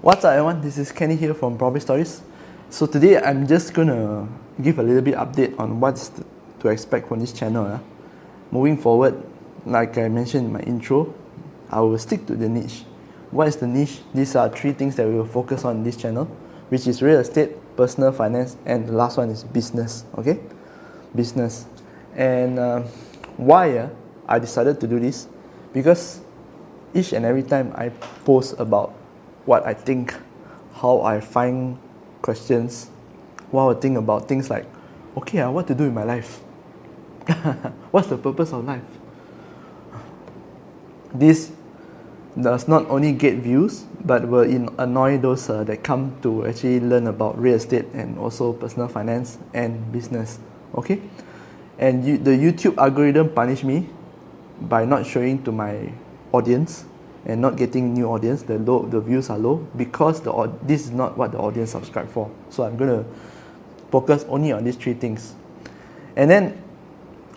What's up everyone, this is Kenny here from Property Stories. So today I'm just gonna give a little bit update on what's to expect from this channel. Moving forward, like I mentioned in my intro, I will stick to the niche. What is the niche? These are three things that we will focus on in this channel, which is real estate, personal finance, and the last one is business. Okay, business. And why I decided to do this? Because each and every time I post about what I think, how I find questions, what I think about things like, okay, what to do in my life? What's the purpose of life? This does not only get views, but will annoy those that come to actually learn about real estate and also personal finance and business. Okay, and the YouTube algorithm punish me by not showing to my audience and not getting new audience. The views are low because this is not what the audience subscribe for. So I'm gonna focus only on these three things. And then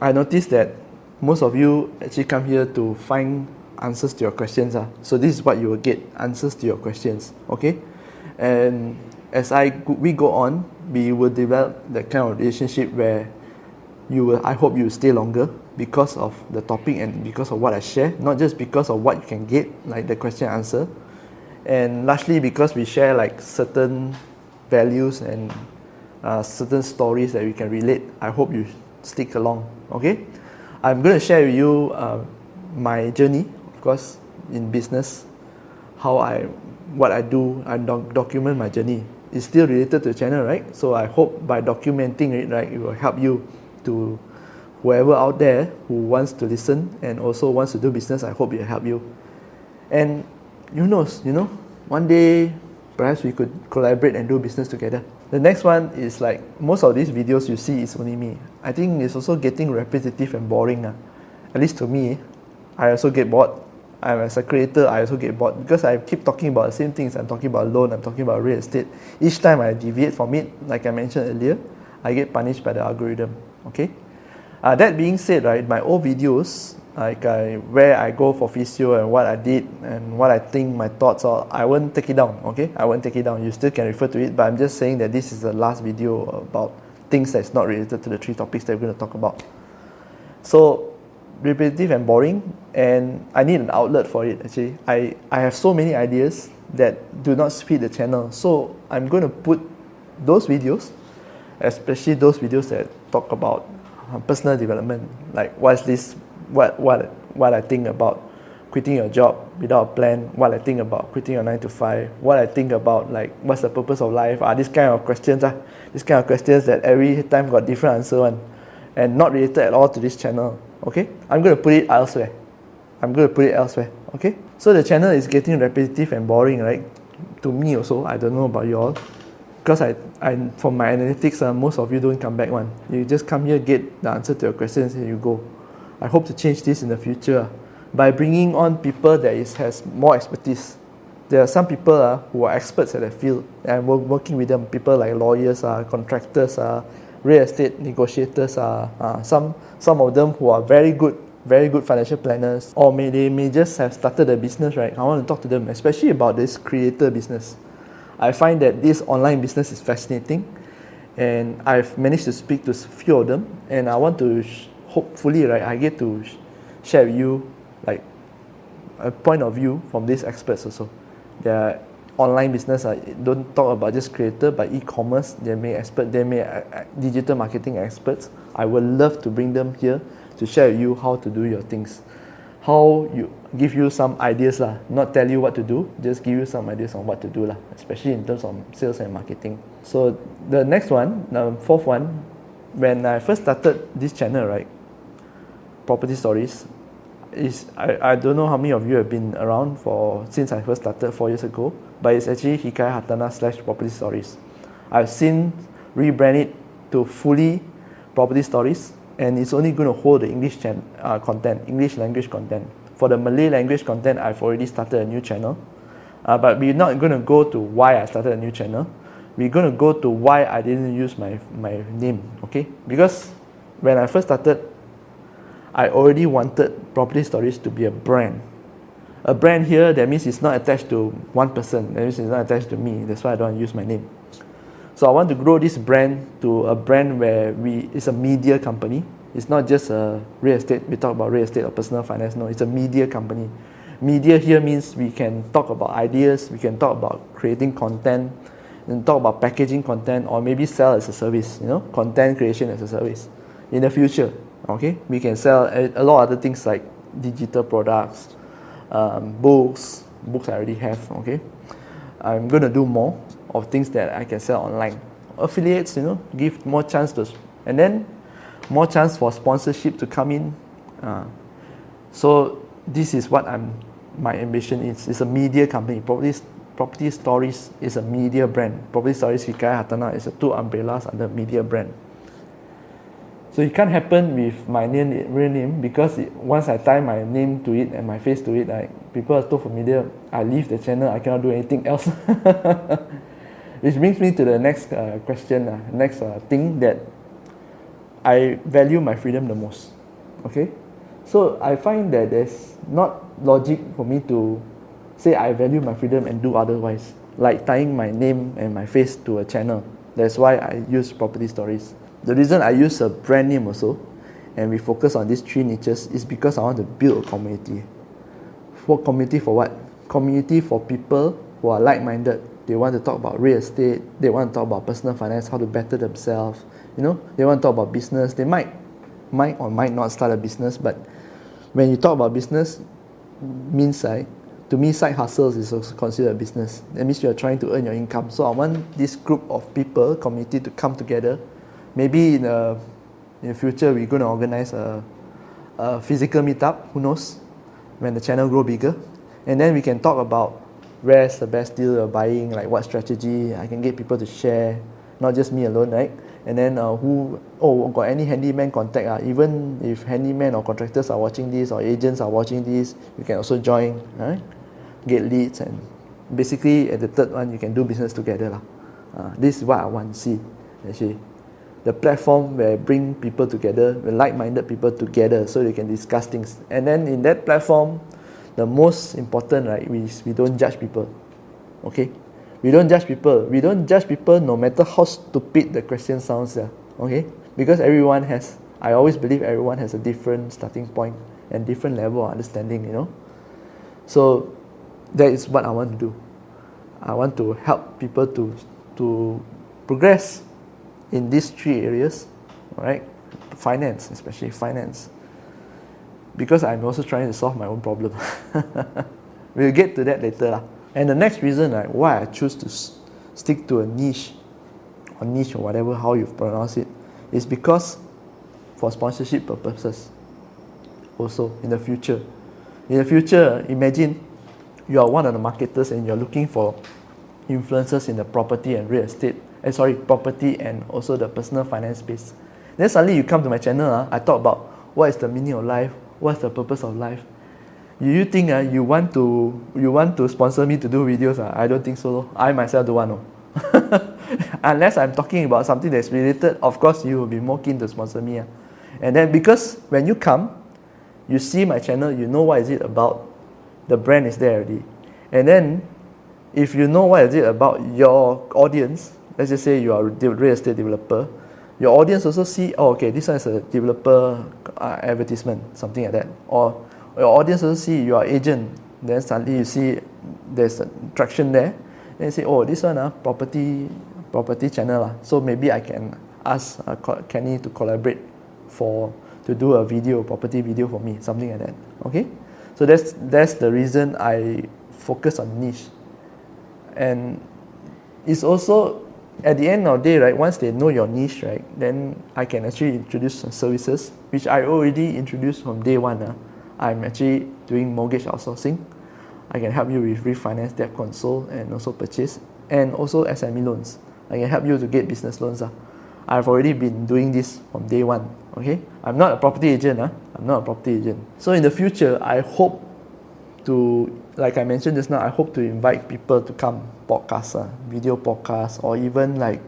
I noticed that most of you actually come here to find answers to your questions. So this is what you will get, answers to your questions. Okay, and as we go on, we will develop that kind of relationship where I hope you will stay longer because of the topic and because of what I share, not just because of what you can get, like the question and answer, and largely because we share like certain values and certain stories that we can relate. I hope you stick along. Okay, I'm going to share with you my journey, of course, in business, what I do. I document my journey. It's still related to the channel, right? So I hope by documenting it, right, it will help you to whoever out there who wants to listen and also wants to do business. I hope it will help you. And who knows, one day perhaps we could collaborate and do business together. The next one is like most of these videos you see is only me. I think it's also getting repetitive and boring. At least to me, I also get bored. As a creator, I also get bored because I keep talking about the same things. I'm talking about loan, I'm talking about real estate. Each time I deviate from it, like I mentioned earlier, I get punished by the algorithm. Okay. That being said, right, my old videos, like where I go for physio and what I did and what I think, my thoughts, I won't take it down. Okay, I won't take it down. You still can refer to it, but I'm just saying that this is the last video about things that's not related to the three topics that we're going to talk about. So repetitive and boring, and I need an outlet for it. Actually, I have so many ideas that do not feed the channel, so I'm going to put those videos, especially those videos that talk about personal development, like what I think about quitting your job without a plan, what I think about quitting your 9 to 5, what I think about like what's the purpose of life, this kind of questions, this kind of questions that every time got different answer one, and not related at all to this channel. Okay, I'm going to put it elsewhere. Okay, so the channel is getting repetitive and boring, right? To me also. I don't know about you all, because I from my analytics, most of you don't come back one. You just come here, get the answer to your questions, and you go. I hope to change this in the future by bringing on people that has more expertise. There are some people who are experts at the field, and we're working with them. People like lawyers, contractors, real estate negotiators, some of them who are very good financial planners, or they may just have started a business, right? I want to talk to them, especially about this creator business. I find that this online business is fascinating, and I've managed to speak to a few of them, and I want to hopefully, right, I get to share with you like a point of view from these experts also. Their online business, don't talk about just creator, but e-commerce. They may digital marketing experts. I would love to bring them here to share with you how to do your things, how you give you some ideas not tell you what to do, just give you some ideas on what to do especially in terms of sales and marketing. So the next one, the fourth one, when I first started this channel, right, Property Stories, I don't know how many of you have been around since I first started 4 years ago, but it's actually Hikayat Hartanah / Property Stories. I've since rebranded to fully Property Stories, and it's only going to hold the English content, English language content. For the Malay language content, I've already started a new channel, but we're not going to go to why I started a new channel. We're going to go to why I didn't use my name, okay? Because when I first started, I already wanted Property Stories to be a brand. A brand here, that means it's not attached to one person. That means it's not attached to me. That's why I don't use my name. So I want to grow this brand to a brand where it's a media company. It's not just a real estate. We talk about real estate or personal finance. No, it's a media company. Media here means we can talk about ideas, we can talk about creating content, and talk about packaging content, or maybe sell as a service, content creation as a service. In the future, okay, we can sell a lot of other things like digital products, books I already have, okay. I'm going to do more of things that I can sell online. Affiliates, give more chance to, and then more chance for sponsorship to come in. So this is what my ambition is. It's a media company. Property Stories is a media brand. Property Stories Hikayat Hartanah is two umbrellas under media brand. So it can't happen with my real name, because once I tie my name to it and my face to it, people are so familiar. I leave the channel, I cannot do anything else. Which brings me to the next question, next thing that I value my freedom the most. Okay, so I find that there's not logic for me to say I value my freedom and do otherwise, like tying my name and my face to a channel. That's why I use Property Stories. The reason I use a brand name also, and we focus on these three niches, is because I want to build a community. Community for what? Community for people who are like-minded. They want to talk about real estate, they want to talk about personal finance, how to better themselves. They want to talk about business. They might or might not start a business, but when you talk about business, means to me, side hustles is also considered a business. That means you are trying to earn your income. So I want this group of people, community, to come together. Maybe in the future, we're going to organize a physical meetup, who knows, when the channel grow bigger. And then we can talk about where's the best deal you're buying, like what strategy. I can get people to share, not just me alone, right? And then got any handyman contact. Even if handyman or contractors are watching this, or agents are watching this, you can also join, right? Get leads, and basically at the third one, you can do business together. This is what I want to see, actually. The platform where bring people together, like-minded people together, so they can discuss things. And then in that platform, the most important, right, we don't judge people. Okay? We don't judge people. We don't judge people no matter how stupid the question sounds. Okay? Because I always believe everyone has a different starting point and different level of understanding, So that is what I want to do. I want to help people to progress in these three areas, right? Finance, especially finance. Because I'm also trying to solve my own problem. We'll get to that later. And the next reason, why I choose to stick to a niche or whatever, how you pronounce it, is because for sponsorship purposes. Also, in the future. Imagine you are one of the marketers and you're looking for influencers in the property and real estate. Property and also the personal finance space. Then suddenly you come to my channel, I talk about what is the meaning of life, what's the purpose of life. You think you want to sponsor me to do videos? I don't think so. I myself don't want to. Unless I'm talking about something that's related, of course you will be more keen to sponsor me. And then because when you come, you see my channel, you know what is it about, the brand is there already. And then if you know what is it about your audience, let's just say you are a real estate developer, your audience also see, okay, this one is a developer advertisement, something like that. Or your audience also see you are agent, then suddenly you see there's a traction there. Then you say, this one property channel. So maybe I can ask Kenny to collaborate to do a property video for me, something like that. Okay? So that's the reason I focus on niche. And it's also, at the end of the day, right, once they know your niche, right, then I can actually introduce some services, which I already introduced from day one. I'm actually doing mortgage outsourcing. I can help you with refinance, debt console, and also purchase, and also SME loans. I can help you to get business loans. I've already been doing this from day one. Okay, I'm not a property agent. I'm not a property agent. So in the future, I hope to, like I mentioned just now, I hope to invite people to come podcasts, video podcasts, or even like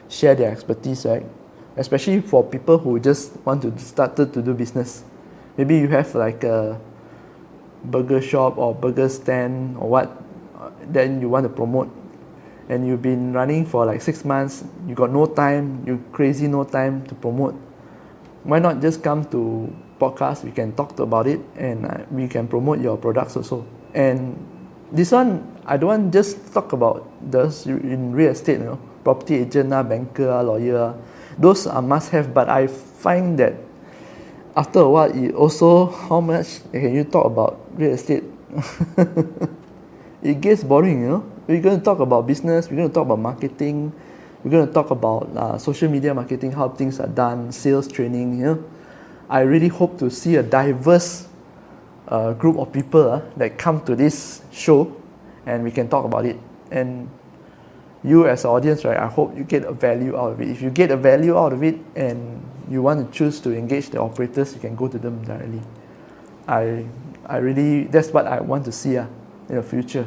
share their expertise, right? Especially for people who just want to start to do business. Maybe you have like burger shop or burger stand or what, then you want to promote, and you've been running for like 6 months, you got no time, you crazy no time to promote, why not just come to podcast? We can talk about it, and we can promote your products also. And this one, I don't want just talk about those in real estate, property agent, banker, lawyer, those are must have. But I find that after a while, it also, how much can you talk about real estate? It gets boring, We're going to talk about business, we're going to talk about marketing, we're going to talk about social media marketing, how things are done, sales training, I really hope to see a diverse group of people that come to this show, and we can talk about it. And you as an audience, right, I hope you get a value out of it. If you get a value out of it and you want to choose to engage the operators, you can go to them directly. I really, that's what I want to see in the future.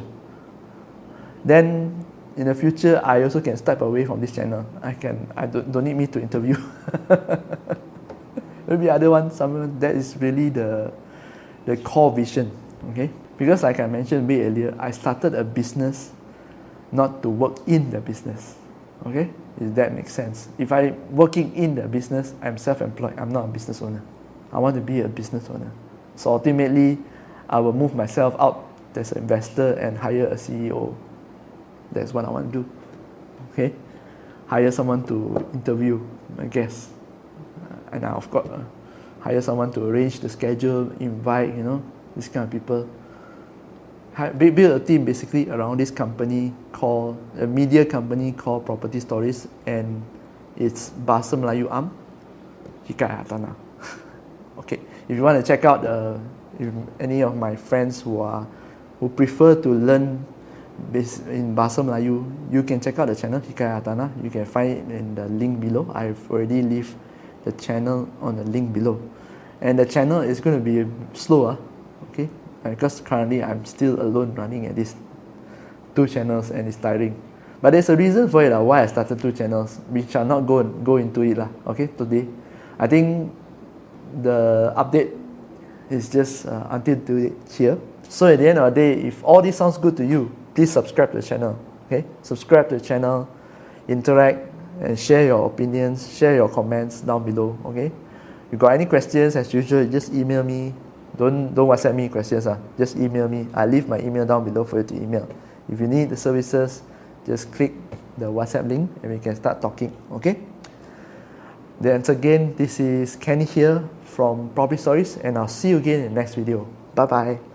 Then in the future, I also can step away from this channel. I don't need me to interview. Maybe other one, someone that is really the core vision, okay? Because like I mentioned a bit earlier, I started a business not to work in the business, okay? If that makes sense. If I'm working in the business, I'm self-employed. I'm not a business owner. I want to be a business owner. So ultimately, I will move myself out as an investor and hire a CEO. That's what I want to do, okay? Hire someone to interview my guests. And of course, hire someone to arrange the schedule, invite, this kind of people. Build a team basically around this company called, a media company called Property Stories, and it's Bahasa Melayu Hikayat Tanah. Okay, if you want to check out if any of my friends who prefer to learn in Bahasa Melayu, you can check out the channel Hikayat Tanah. You can find it in the link below. I've already left the channel on the link below, and the channel is going to be slower, okay? Because currently I'm still alone running at these 2 channels, and it's tiring. But there's a reason for it, why I started 2 channels. We shall not go into it, okay? Today, I think the update is just until here. So at the end of the day, if all this sounds good to you, please subscribe to the channel, okay? Subscribe to the channel, interact, and share your opinions, share your comments down below, okay? If you got any questions, as usual, just email me. Don't WhatsApp me questions, just email me. I'll leave my email down below for you to email. If you need the services, just click the WhatsApp link and we can start talking, okay? Then again, this is Kenny here from Property Stories, and I'll see you again in the next video. Bye bye.